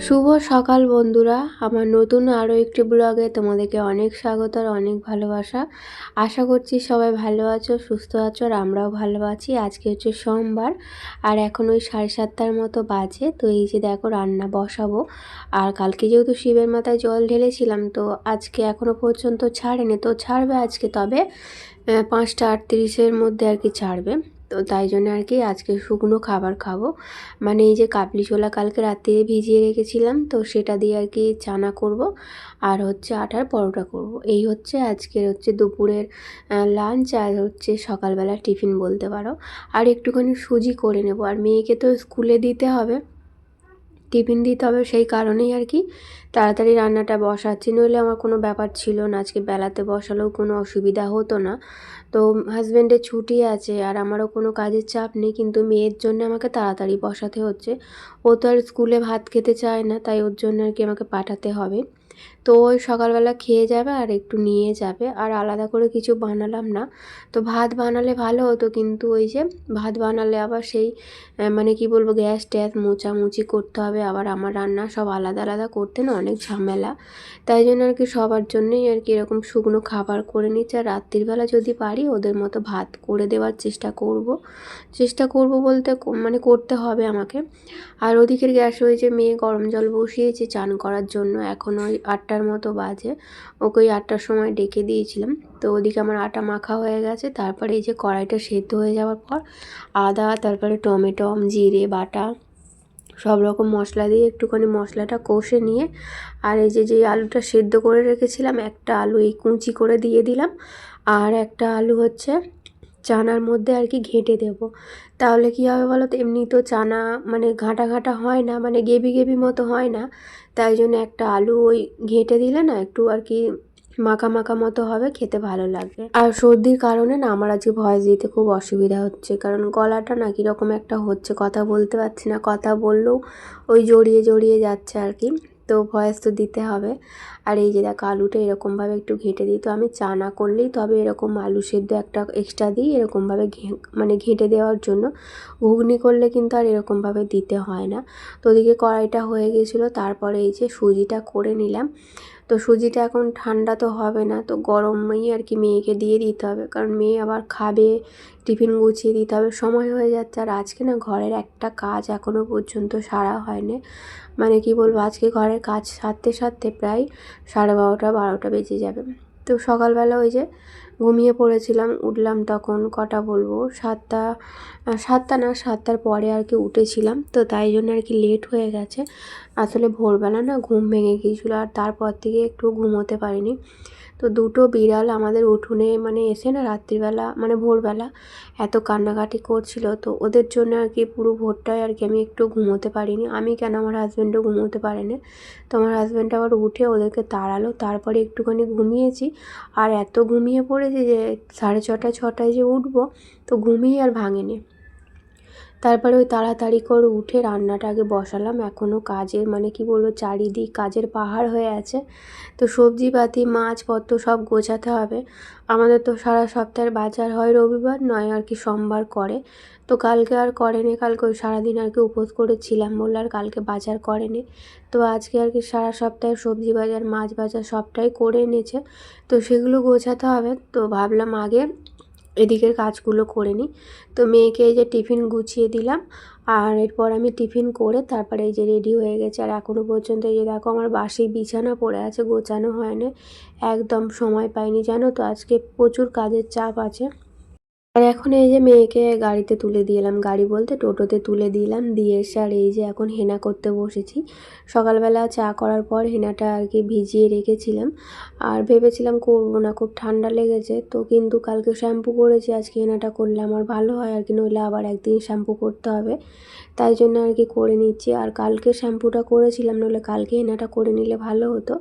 শুভ সকাল বন্ধুরা, আমার নতুন আরও একটি ব্লগে তোমাদেরকে অনেক স্বাগত আর অনেক ভালোবাসা। আশা করছি সবাই ভালো আছো, সুস্থ আছো, আর আমরাও ভালো আছি। আজকে হচ্ছে সোমবার আর এখন ওই 7:30টার মতো বাজে। তো এই যে দেখো রান্না বসাবো। আর কালকে যেহেতু শিবের মাথায় জল ঢেলেছিলাম, তো আজকে এখনও পর্যন্ত ছাড়েনি, তো ছাড়বে আজকে, তবে 5টা 38-এর মধ্যে আর কি ছাড়বে। তো তাই জন্য আর কি আজকে শুকনো খাবার খাবো, মানে এই যে কাবলি ছোলা কালকে রাতে ভিজিয়ে রেখেছিলাম, তো সেটা দিয়ে আর কি চানা করব আর হচ্ছে আটার পরোটা করব। এই হচ্ছে আজকের হচ্ছে দুপুরের লাঞ্চ আর হচ্ছে সকালবেলা টিফিন বলতে পারো। আর একটুখানি সুজি করে নেব, আর মেয়েকে তো স্কুলে দিতে হবে, টিফিন দিতে হবে, সেই কারণেই আর কি তাড়াতাড়ি রান্নাটা বসাচ্ছি। নইলে আমার কোনো ব্যাপার ছিল না, আজকে বেলাতে বসালেও কোনো অসুবিধা হতো না। তো হাজব্যান্ডের ছুটি আছে আর আমারও কোনো কাজের চাপ নেই, কিন্তু মেয়ের জন্য আমাকে তাড়াতাড়ি বসাতে হচ্ছে। ও তো আর স্কুলে ভাত খেতে চায় না, তাই ওর জন্য আর কি আমাকে পাঠাতে হবে। তো ওই সকালবেলা খেয়ে যাবে আর একটু নিয়ে যাবে, আর আলাদা করে কিছু বানালাম না। তো ভাত বানালে ভালো হতো, কিন্তু ওই যে ভাত বানালে আবার সেই মানে কি বলবো, গ্যাস ট্যাস মোছামুছি করতে হবে, আবার আমার রান্না সব আলাদা আলাদা করতে না অনেক ঝামেলা। তাই জন্য আর কি সবার জন্যই আর কি এরকম শুকনো খাবার করে নিচ্ছি। আর রাত্রিবেলা যদি পারি ওদের মতো ভাত করে দেওয়ার চেষ্টা করব বলতে মানে করতে হবে আমাকে। আর ওদিকের গ্যাস হয়েছে, মেয়ে গরম জল বসিয়েছে চান করার জন্য, এখন ওই 8টার মতো বাজে। ওকে ওই 8টার সময় ডেকে দিয়েছিলাম। তো ওদিকে আমার আটা মাখা হয়ে গেছে, তারপরে এই যে কড়াইটা সেদ্ধ হয়ে যাওয়ার পর আদা, তারপরে টমেটো, জিরে বাটা, সব রকম মশলা দিয়ে একটুখানি মশলাটা কষে নিয়ে, আর এই যে আলুটা সেদ্ধ করে রেখেছিলাম, একটা আলু এই কুচি করে দিয়ে দিলাম, আর একটা আলু হচ্ছে চানার মধ্যে আর কি ঘেঁটে দেবো। তাহলে কী হবে বলো তো, এমনি তো চানা মানে ঘাঁটা ঘাঁটা হয় না, মানে গেবি গেবি মতো হয় না। তাই জন্য একটা আলু ওই ঘেঁটে দিলে না একটু আর কি মাখা মাখা মতো হবে, খেতে ভালো লাগবে। আর সর্দির কারণে না আমার আজকে ভয়েস দিতে খুব অসুবিধা হচ্ছে, কারণ গলাটা না কীরকম একটা হচ্ছে, কথা বলতে পারছি না, কথা বললেও ওই জড়িয়ে জড়িয়ে যাচ্ছে আর কি। তো ভয়েস তো দিতে হবে। আর এই যে দেখো আলুটা এরকমভাবে একটু ঘেঁটে দিই, তো আমি চানা করলেই তবে এরকম আলু সেদ্ধ একটা এক্সট্রা দিই এরকমভাবে মানে ঘেঁটে দেওয়ার জন্য। ঘুগনি করলে কিন্তু আর এরকমভাবে দিতে হয় না। তো ওদিকে কড়াইটা হয়ে গেছিলো, তারপরে এই যে সুজিটা করে নিলাম। তো সুজিটা এখন ঠান্ডা তো হবে না, তো গরমেই আর কি মেয়েকে দিয়ে দিতে হবে, কারণ মেয়ে আবার খাবে, টিফিন গুছিয়ে দিতে হবে, সময় হয়ে যাচ্ছে। আর আজকে না ঘরের একটা কাজ এখনও পর্যন্ত সারা হয়নি, মানে কি বলবো, আজকে ঘরের কাজ সারতে সারতে প্রায় 12:30-12টা বেজে যাবে। তো সকালবেলা ওই যে ঘুমিয়ে পড়েছিলাম, উঠলাম তখন কটা বলবো, 7টা, 7টা না 7টার পরে আর কি উঠেছিলাম, তো তাই জন্য আর কি লেট হয়ে গেছে। আসলে ভোরবেলা না ঘুম ভেঙে গিয়েছিলো, আর তারপর থেকে একটু ঘুমোতে পারিনি। তো দুটো বিড়াল আমাদের উঠোনে মানে এসে না রাত্রিবেলা মানে ভোরবেলা এত কান্নাকাটি করছিল, তো ওদের জন্য আর কি পুরো ভোরটায় আর কি আমি একটু ঘুমোতে পারিনি। আমি কেন, আমার হাজব্যান্ডও ঘুমোতে পারেনি। তো আমার হাজব্যান্ড আবার উঠে ওদেরকে তাড়ালো, তারপরে একটুখানি ঘুমিয়েছি। আর এত ঘুমিয়ে পড়েছি যে 6:30-6টায় যে উঠবো, তো ঘুমিয়ে আর ভাঙেনি। তারপরে ওই তাড়াতাড়ি করে উঠে রান্নাটা আগে বসালাম। এখনও কাজের মানে কি বলবো, চারিদিক কাজের পাহাড় হয়ে আছে। তো সবজিপাতি মাছপত্র সব গোছাতে হবে। আমাদের তো সারা সপ্তাহের বাজার হয় রবিবার, নয় আর কি সোমবার করে। তো কালকে আর করেনি, কালকে ওই সারাদিন আর কি উপোস করেছিলাম বলে আর কালকে বাজার করেনি। তো আজকে আর কি সারা সপ্তাহের সবজি বাজার মাছ বাজার সবটাই করে এনেছে, তো সেগুলো গোছাতে হবে। তো ভাবলাম আগে এদিকের কাজগুলো করে নিই। তো মেয়েকে এই যে টিফিন গুছিয়ে দিলাম, আর এরপর আমি টিফিন করে তারপরে এই যে রেডি হয়ে গেছে। আর এখনও পর্যন্ত এই যে দেখো আমার বাসি বিছানা পড়ে আছে, গোছানো হয়নি, একদম সময় পাইনি জানো তো, আজকে প্রচুর কাজের চাপ আছে। আর এখন এই যে মেয়েকে গাড়িতে তুলে দিলাম, গাড়ি বলতে টোটোতে তুলে দিলাম, দিয়ে এসে আর এই যে এখন হেনা করতে বসেছি। সকালবেলা চা করার পর হেনাটা আর কি ভিজিয়ে রেখেছিলাম, আর ভেবেছিলাম করবো না, খুব ঠান্ডা লেগেছে তো, কিন্তু কালকে শ্যাম্পু করেছি, আজকে হেনাটা করলে আমার ভালো হয় আর কি, নইলে আবার একদিন শ্যাম্পু করতে হবে, তাই জন্য আর কি করে নিচ্ছি। আর কালকে শ্যাম্পুটা করেছিলাম, নইলে কালকে হেনাটা করে নিলে ভালো হতো।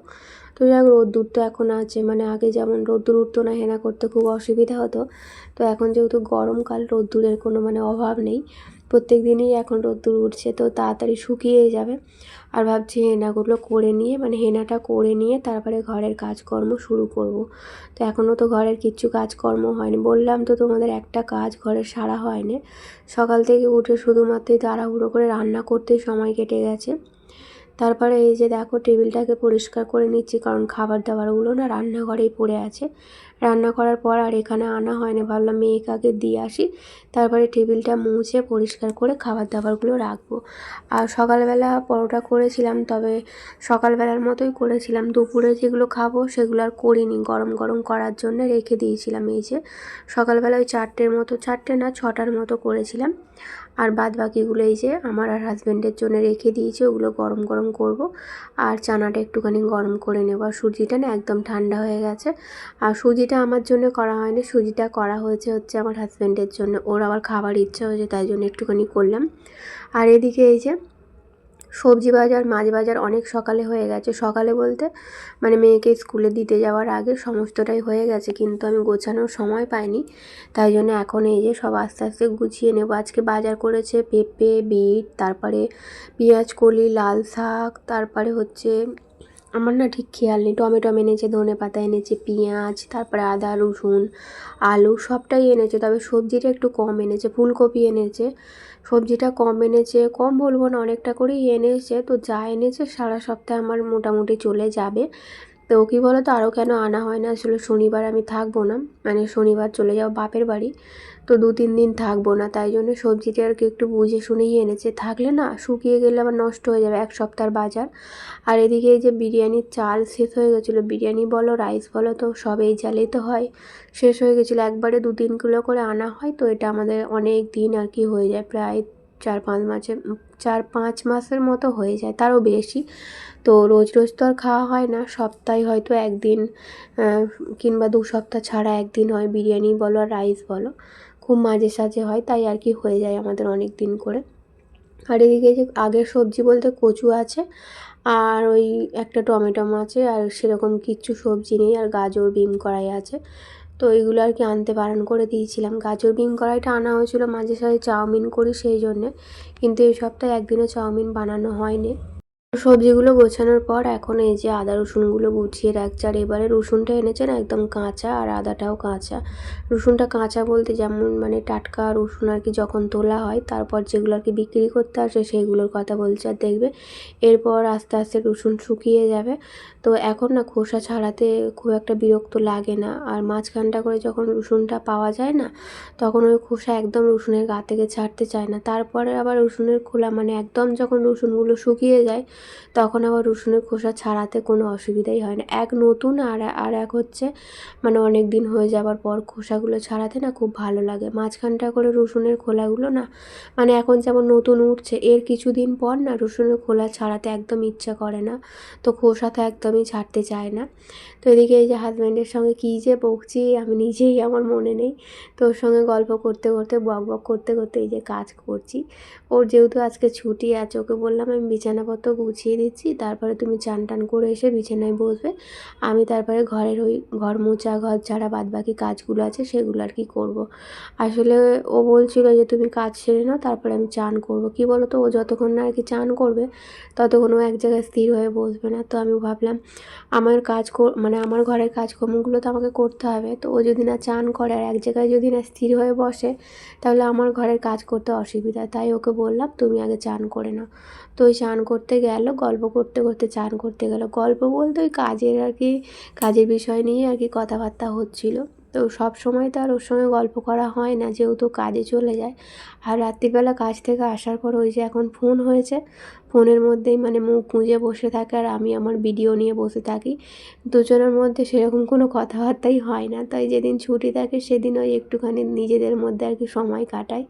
তো যাক, রোদ্দুর তো এখন আছে, মানে আগে যেমন রোদ্দুর উঠতো না, হেনা করতে খুব অসুবিধা হতো, তো এখন যেহেতু গরমকাল রোদ্দুরের কোনো মানে অভাব নেই, প্রত্যেক দিনই এখন রোদ্দুর উঠছে, তো তাড়াতাড়ি শুকিয়ে যাবে। আর ভাবছি হেনাগুলো করে নিয়ে মানে হেনাটা করে নিয়ে তারপরে ঘরের কাজকর্ম শুরু করব। তো এখনও তো ঘরের কিচ্ছু কাজকর্ম হয়নি, বললাম তো তোমাদের একটা কাজ ঘরের সারা হয়নি। সকাল থেকে উঠে শুধুমাত্রই তাড়াহুড়ো করে রান্না করতেই সময় কেটে গেছে। তারপরে এই যে দেখো টেবিলটাকে পরিষ্কার করে নিচ্ছি, কারণ খাবার দাবারগুলো না রান্নাঘরেই পড়ে আছে। রান্না করার পর আর এখানে আনা হয়নি, ভাবলাম মেয়েকে আগে দিয়ে আসি, তারপরে টেবিলটা মুছে পরিষ্কার করে খাবার দাবারগুলো রাখবো। আর সকালবেলা পরোটা করেছিলাম, তবে সকালবেলার মতোই করেছিলাম। দুপুরে যেগুলো খাবো সেগুলো আর করিনি, গরম গরম করার জন্য রেখে দিয়েছিলাম। এই যে সকালবেলা ওই 4টের মতো, 4টে না 6টার মতো করেছিলাম। আর বাদ বাকিগুলো এই যে আমার আর হাজব্যান্ডের জন্য রেখে দিয়েছি, ওগুলো গরম গরম করব। আর চানাটা একটুখানি গরম করে নেব। আর সুজিটা না একদম ঠান্ডা হয়ে গেছে। আর সুজিটা আমার জন্য করা হয়নি, সুজিটা করা হয়েছে হচ্ছে আমার হাজব্যান্ডের জন্য। ওর আবার খাবার ইচ্ছা হয়েছে, তাই জন্য একটুখানি করলাম। আর এদিকে এই যে সবজি বাজার, মাছ বাজার অনেক সকালে হয়ে গেছে। সকালে বলতে মানে মেয়েকে স্কুলে দিতে যাওয়ার আগে সমস্তটাই হয়ে গেছে, কিন্তু আমি গোছানোর সময় পাইনি। তাই জন্য এখন এই যে সব আস্তে আস্তে গুছিয়ে নেব। আজকে বাজার করেছে পেঁপে, বিট, তারপরে পেঁয়াজ কলি, লাল শাক, তারপরে হচ্ছে আমার না ঠিক খেয়াল নেই, টমেটো এনেছে, ধনে পাতা এনেছে, পেঁয়াজ, তারপরে আদা, রসুন, আলু সবটাই এনেছে। তবে সবজিটা একটু কম এনেছে, ফুলকপি এনেছে। সবজিটা কম এনেছে, কম বলবো না, অনেকটা করেই এনেছে। তো যা এনেছে সারা সপ্তাহে আমার মোটামুটি চলে যাবে। তো কী বলো তো, আরও কেন আনা হয় না, আসলে শনিবার আমি থাকবো না, মানে শনিবার চলে যাবো বাপের বাড়ি। তো 2-3 দিন থাকবো না, তাই জন্য সবজিটা আর কি একটু বুঝে শুনেই এনেছে। থাকলে না শুকিয়ে গেলে আবার নষ্ট হয়ে যাবে, এক সপ্তাহের বাজার। আর এদিকে এই যে বিরিয়ানির চাল শেষ হয়ে গেছিলো, বিরিয়ানি বলো রাইস বলো তো সব এই চালেই তো হয়, শেষ হয়ে গেছিলো। একবারে 2-3 কিলো করে আনা হয়, তো এটা আমাদের অনেক দিন আর কি হয়ে যায়, প্রায় 4-5 মাসের মতো হয়ে যায়, তারও বেশি। তো রোজ রোজ তো আর খাওয়া হয় না, সপ্তাহে হয়তো একদিন কিংবা 2 সপ্তাহ ছাড়া একদিন হয় বিরিয়ানি বলো আর রাইস বলো, খুব মাঝে সাঝে হয়, তাই আর কি হয়ে যায় আমাদের অনেক দিন করে। আর এদিকে যে আগের সবজি বলতে কচু আছে, আর ওই একটা টমেটো আছে, আর সেরকম কিচ্ছু সবজি নেই। আর গাজর বিম কড়াই আছে, তো এগুলো আর কি আনতে বারণ করে দিয়েছিলাম। গাজর বিম কড়াইটা আনা হয়েছিল মাঝে সাঝে চাউমিন করি সেই জন্যে, কিন্তু এই সপ্তাহে একদিনও চাউমিন বানানো হয়নি। সবজিগুলো গোছানোর পর এখন এই যে আদা রসুনগুলো গুছিয়ে রাখছি। আর এবারে রসুনটা এনেছে না একদম কাঁচা, আর আদাটাও কাঁচা। রসুনটা কাঁচা বলতে যেমন মানে টাটকা রসুন আর কি, যখন তোলা হয় তারপর যেগুলো আর কি বিক্রি করতে আসে সেইগুলোর কথা বলছে। আর দেখবে এরপর আস্তে আস্তে রসুন শুকিয়ে যাবে। তো এখন না খোসা ছাড়াতে খুব একটা বিরক্ত লাগে না। আর মাঝখানটা করে যখন রসুনটা পাওয়া যায় না, তখন ওই খোসা একদম রসুনের গা থেকে ছাড়তে চায় না। তারপরে আবার রসুনের খোলা মানে একদম যখন রসুনগুলো শুকিয়ে যায়, তখন আবার রসুনের খোসা ছাড়াতে কোনো অসুবিধাই হয় না। এক নতুন আর এক হচ্ছে মানে অনেক দিন হয়ে যাবার পর খোসাগুলো ছাড়াতে না খুব ভালো লাগে। মাঝখানটা করে রসুনের খোলাগুলো না মানে এখন যেমন নতুন উঠছে, এর কিছুদিন পর না রসুনের খোলা ছাড়াতে একদম ইচ্ছা করে না, তো খোসা তো একদমই ছাড়তে চায় না। তো এদিকে এই যে হাজব্যান্ডের সঙ্গে কী যে বকছি আমি নিজেই আমার মনে নেই। তো ওর সঙ্গে গল্প করতে করতে বক বক করতে করতে এই যে কাজ করছি। ওর যেহেতু আজকে ছুটি আছে, ওকে বললাম আমি বিছানাপত্র গুছিয়ে দিচ্ছি, তারপরে তুমি চান টান করে এসে বিছানায় বসবে, আমি তারপরে ঘরের ওই ঘর মোছা, ঘর ঝাড়া, বাদবাকি কাজগুলো আছে সেগুলো আর কি করব। আসলে ও বলছিল যে তুমি কাজ সেরে নাও, তারপরে আমি চান করব। কি বলো তো, ও যতক্ষণ না আর কি চান করবে ততক্ষণ ও এক জায়গায় স্থির হয়ে বসবে না। তো আমি ভাবলাম আমার মানে আমার ঘরের কাজকর্মগুলো তো আমাকে করতে হবে। তো ও যদি না চান করে আর এক জায়গায় যদি না স্থির হয়ে বসে, তাহলে আমার ঘরের কাজ করতে অসুবিধা। তাই ওকে বললাম তুমি আগে চান করে নাও। তো ওই চান করতে গেল, গল্প করতে করতে চান করতে গেল। গল্প বলতে ওই কাজের আর কি, কাজের বিষয় নিয়ে আর কি কথাবার্তা হচ্ছিল। তো সব সময় তো আর ওর সঙ্গে গল্প করা হয় না, যেহেতু কাজে চলে যায়। আর রাত্রিবেলা কাজ থেকে আসার পর ওই যে এখন ফোন হয়েছে, ফোনের মধ্যেই মানে মুখ গুঁজে বসে থাকে, আর আমি আমার ভিডিও নিয়ে বসে থাকি। দুজনের মধ্যে সেরকম কোনো কথাবার্তাই হয় না। তাই যেদিন ছুটি থাকে সেদিন ওই একটুখানি নিজেদের মধ্যে আর কি সময় কাটাই।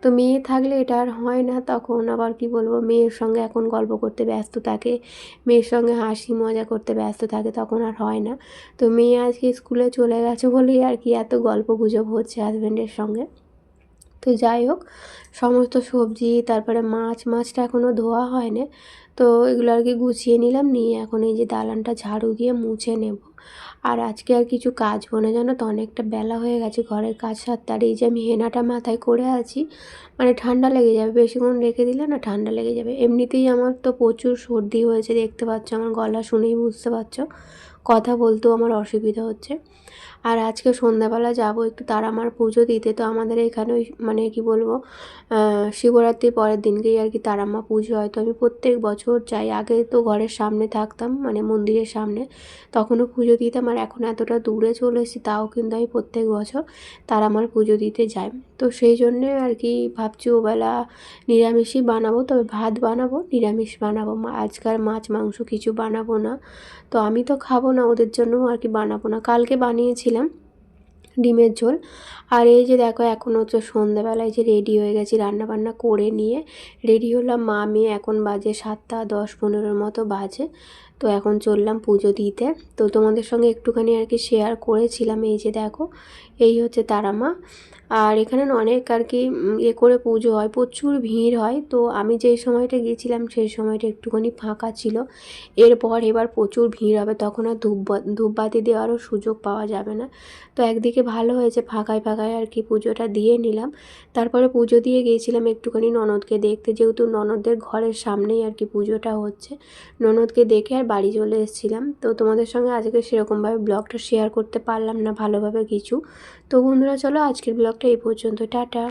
তো মেয়ে থাকলে এটা আর হয় না, তখন আবার কি বলবো, মেয়ের সঙ্গে এখন গল্প করতে ব্যস্ত থাকে, মেয়ের সঙ্গে হাসি মজা করতে ব্যস্ত থাকে, তখন আর হয় না। তো মেয়ে আজকে স্কুলে চলে গেছে বলেই আর কি এত গল্প গুজব হচ্ছে হাজব্যান্ডের সঙ্গে। তো যাই হোক, সমস্ত সবজি তারপরে মাছটা এখনও ধোয়া হয়নি। তো এগুলো আর কি গুছিয়ে নিলাম, নিয়ে এখন এই যে দালানটা ঝাড়ু দিয়ে মুছে নেব। আর আজকে আর কিছু কাচবো না, জানো তো অনেকটা বেলা হয়ে গেছে ঘরের কাজ সারতে। আর এই যে আমি হেনাটা মাথায় করে আছি, মানে ঠান্ডা লেগে যাবে, বেশিক্ষণ রেখে দিলে না ঠান্ডা লেগে যাবে। এমনিতেই আমার তো প্রচুর সর্দি হয়েছে, দেখতে পাচ্ছ আমার গলা শুনেই বুঝতে পারছো, কথা বলতেও আমার অসুবিধা হচ্ছে। আর আজকে সন্ধ্যাবেলা যাব একটু তারামার পুজো দিতে। তো আমাদের এখানে ওই মানে কি বলবো, শিবরাত্রির পরের দিনকেই আর কি তারামা পুজো হয়। তো আমি প্রত্যেক বছর যাই। আগে তো ঘরের সামনে থাকতাম, মানে মন্দিরের সামনে, তখনও পুজো দিতাম। আর এখন এতটা দূরে চলে এসেছি, তাও কিন্তু আমি প্রত্যেক বছর তারামার পুজো দিতে যাই। তো সেই জন্যে আর কি ভাবছি ওবেলা নিরামিষই বানাবো, তবে ভাত বানাবো, নিরামিষ বানাবো। আজকাল মাছ মাংস কিছু বানাবো না। তো আমি তো খাবো না, ওদের জন্যও আর কি বানাবো না। কালকে বানিয়েছিলাম ডিমের ঝোল। আর এই যে দেখো এখন হচ্ছে সন্ধ্যেবেলায় যে রেডি হয়ে গেছি, রান্নাবান্না করে নিয়ে রেডি হলাম। মা মেয়ে এখন বাজে 7:10-15 মতো বাজে। তো এখন চললাম পুজো দিতে। তো তোমাদের সঙ্গে একটুখানি আর কি শেয়ার করেছিলাম। এই যে দেখো, এই হচ্ছে তারামা। আর এখানে না অনেক আর কি করে পুজো হয়, প্রচুর ভিড় হয়। তো আমি যেই সময়টা গিয়েছিলাম সেই সময়টা একটুখানি ফাঁকা ছিল। এবার প্রচুর ভিড় হবে, তখন আর ধূপবাতি দেওয়ারও সুযোগ পাওয়া যাবে না। তো একদিকে ভালো হয়েছে, ফাঁকায় ফাঁকায় আর কি পুজোটা দিয়ে নিলাম। তারপরে পুজো দিয়ে গিয়েছিলাম একটুখানি ননদকে দেখতে, যেহেতু ননদদের ঘরের সামনেই আর কি পুজোটা হচ্ছে। ননদকে দেখে আর বাড়ি চলে এসেছিলাম। তো তোমাদের সঙ্গে আজকে সেরকমভাবে ব্লগটা শেয়ার করতে পারলাম না ভালোভাবে কিছু। তো বন্ধুরা চলো আজকের ব্লগটা এই পর্যন্ত, টাটা।